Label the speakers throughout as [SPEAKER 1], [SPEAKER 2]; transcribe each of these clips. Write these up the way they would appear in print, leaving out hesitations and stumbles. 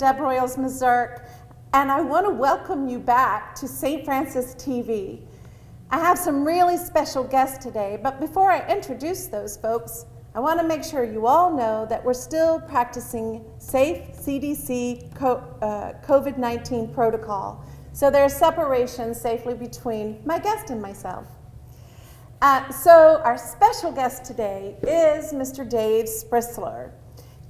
[SPEAKER 1] Deb Royals-Mizerk, and I want to welcome you back to St. Francis TV. I have some really special guests today, but before I introduce those folks, I want to make sure you all know that we're still practicing safe CDC COVID-19 protocol, so there's separation safely between my guest and myself. So our special guest today is Mr. Dave Sprissler.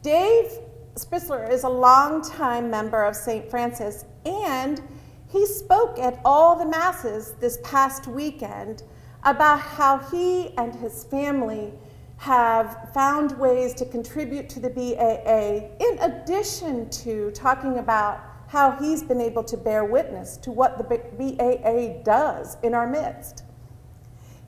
[SPEAKER 1] Dave Sprissler is a longtime member of St. Francis, and he spoke at all the masses this past weekend about how he and his family have found ways to contribute to the BAA, in addition to talking about how he's been able to bear witness to what the BAA does in our midst.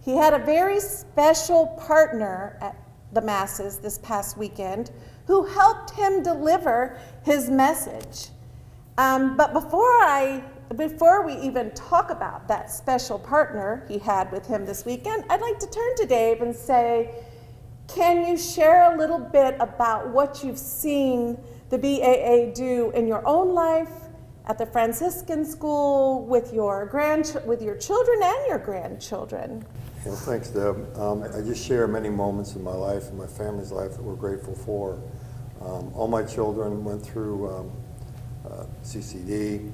[SPEAKER 1] He had a very special partner at the masses this past weekend who helped him deliver his message. But before we even talk about that special partner he had with him this weekend, I'd like to turn to Dave and say, can you share a little bit about what you've seen the BAA do in your own life, at the Franciscan school, with your children and your grandchildren?
[SPEAKER 2] Well, thanks, Deb. I just share many moments in my life and my family's life that we're grateful for. All my children went through CCD,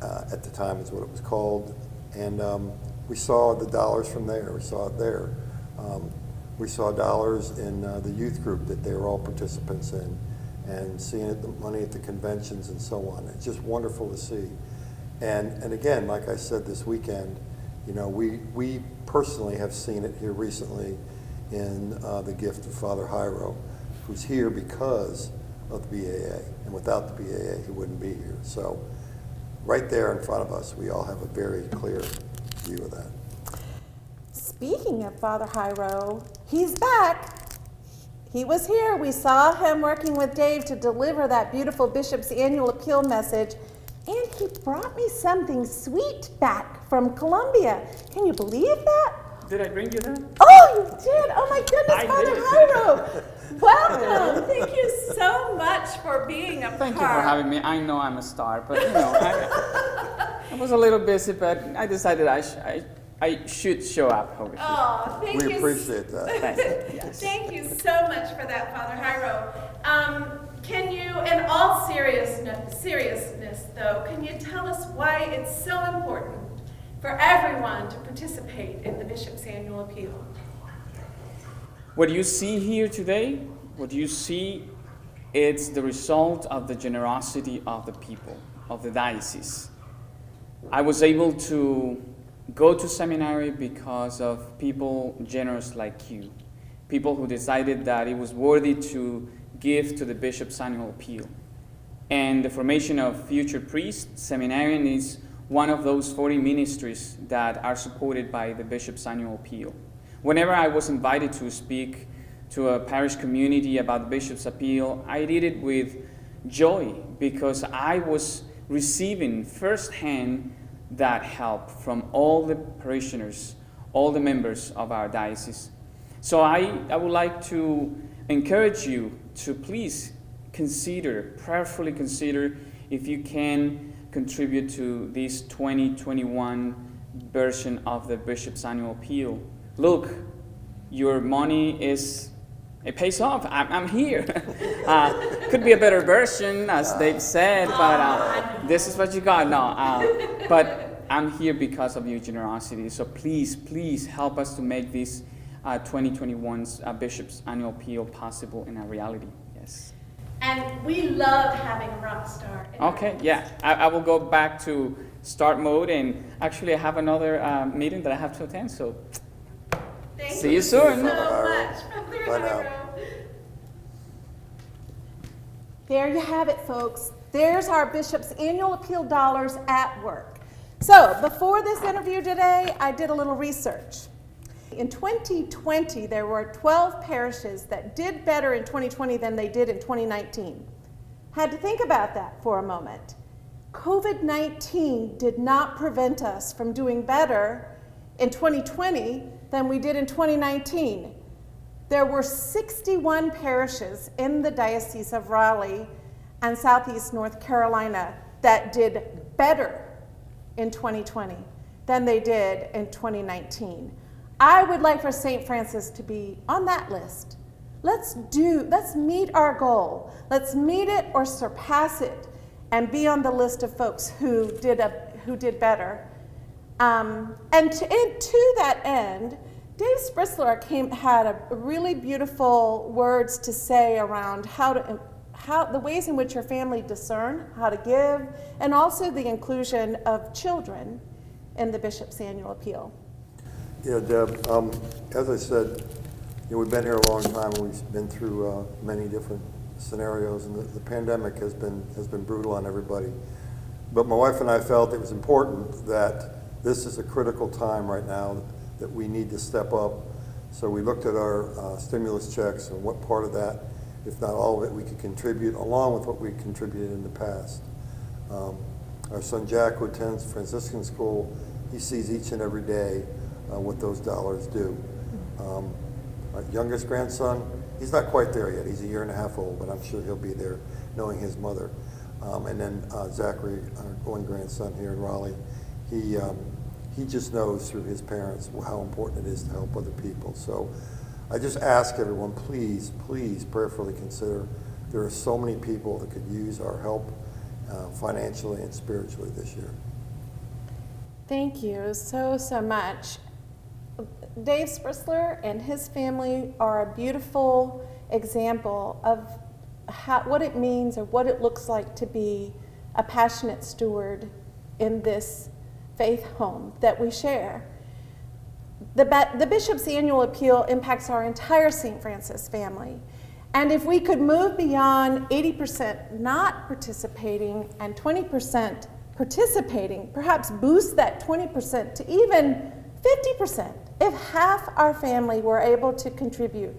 [SPEAKER 2] at the time is what it was called, and we saw the dollars from there. We saw it there. We saw dollars in the youth group that they were all participants in, and seeing the money at the conventions and so on. It's just wonderful to see. And again, like I said this weekend, you know, we personally have seen it here recently in the gift of Father Jairo, who's here because of the BAA. And without the BAA, he wouldn't be here. So right there in front of us, we all have a very clear view of that.
[SPEAKER 1] Speaking of Father Jairo, he's back. He was here. We saw him working with Dave to deliver that beautiful Bishop's annual appeal message. And he brought me something sweet back from Colombia. Can you believe that?
[SPEAKER 3] Did I bring you that?
[SPEAKER 1] Oh, you did? Oh my goodness, Father Jairo.
[SPEAKER 4] Welcome. Thank you so much for being a part.
[SPEAKER 3] Thank you for having me. I know I'm a star, but you know, I was a little busy, but I decided I should show up over here.
[SPEAKER 4] Oh, thank you.
[SPEAKER 2] We appreciate that.
[SPEAKER 3] Yes.
[SPEAKER 4] Thank you so much for that, Father Jairo. Can you, in all seriousness though, can you tell us why it's so important for everyone to participate in the Bishop's Annual Appeal?
[SPEAKER 3] What you see here today, it's the result of the generosity of the people, of the diocese. I was able to go to seminary because of people generous like you, people who decided that it was worthy to give to the Bishop's Annual Appeal. And the formation of future priests, seminarian, is one of those 40 ministries that are supported by the Bishop's Annual Appeal. Whenever I was invited to speak to a parish community about the Bishop's Appeal, I did it with joy because I was receiving firsthand that help from all the parishioners, all the members of our diocese. So I would like to encourage you to please prayerfully consider if you can contribute to this 2021 version of the Bishop's Annual Appeal. Look, your money it pays off. I'm here. Could be a better version, as Dave said, but this is what you got. No, but I'm here because of your generosity. So please help us to make this 2021's Bishop's Annual Appeal possible in a reality. Yes.
[SPEAKER 4] And we love having a rock star.
[SPEAKER 3] Okay, yeah. I will go back to start mode, and actually I have another meeting that I have to attend, so see you soon.
[SPEAKER 4] Thank you so much, Father Jairo.
[SPEAKER 1] There you have it, folks. There's our Bishop's Annual Appeal dollars at work. So before this interview today, I did a little research. In 2020, there were 12 parishes that did better in 2020 than they did in 2019. Had to think about that for a moment. COVID-19 did not prevent us from doing better in 2020 than we did in 2019. There were 61 parishes in the Diocese of Raleigh and Southeast North Carolina that did better in 2020 than they did in 2019. I would like for St. Francis to be on that list. Let's meet our goal. Let's meet it or surpass it and be on the list of folks who did better. And to that end, Dave Sprissler had a really beautiful words to say around how the ways in which your family discern how to give, and also the inclusion of children in the Bishop's annual appeal.
[SPEAKER 2] Yeah, Deb, as I said, we've been here a long time, and we've been through many different scenarios, and the pandemic has been brutal on everybody. But my wife and I felt it was important that this is a critical time right now that we need to step up. So we looked at our stimulus checks and what part of that, if not all of it, we could contribute, along with what we contributed in the past. Our son Jack, who attends Franciscan school, he sees each and every day what those dollars do. Our youngest grandson, he's not quite there yet. He's a year and a half old, but I'm sure he'll be there knowing his mother. And then Zachary, our one grandson here in Raleigh, he just knows through his parents how important it is to help other people. So I just ask everyone, please, please prayerfully consider. There are so many people that could use our help financially and spiritually this year.
[SPEAKER 1] Thank you so much. Dave Sprissler and his family are a beautiful example of what it means or what it looks like to be a passionate steward in this faith home that we share. The Bishop's annual appeal impacts our entire St. Francis family. And if we could move beyond 80% not participating and 20% participating, perhaps boost that 20% to even 50%, if half our family were able to contribute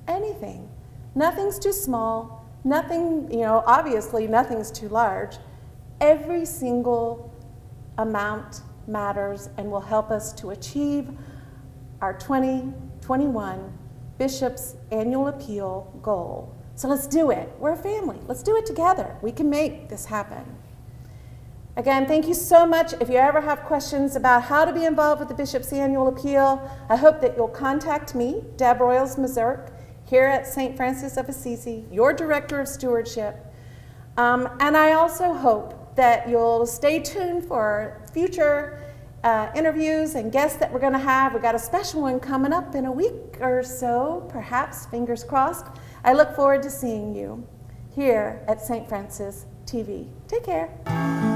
[SPEAKER 1] anything. Nothing's too small, nothing, obviously nothing's too large. Every single amount matters and will help us to achieve our 2021 Bishop's annual appeal goal. So let's do it. We're a family. Let's do it together. We can make this happen. Again, thank you so much. If you ever have questions about how to be involved with the Bishop's annual appeal, I hope that you'll contact me, Deb Royals-Mizerk, here at St. Francis of Assisi, your Director of Stewardship. And I also hope that you'll stay tuned for future interviews and guests that we're going to have. We've got a special one coming up in a week or so, perhaps, fingers crossed. I look forward to seeing you here at St. Francis TV. Take care.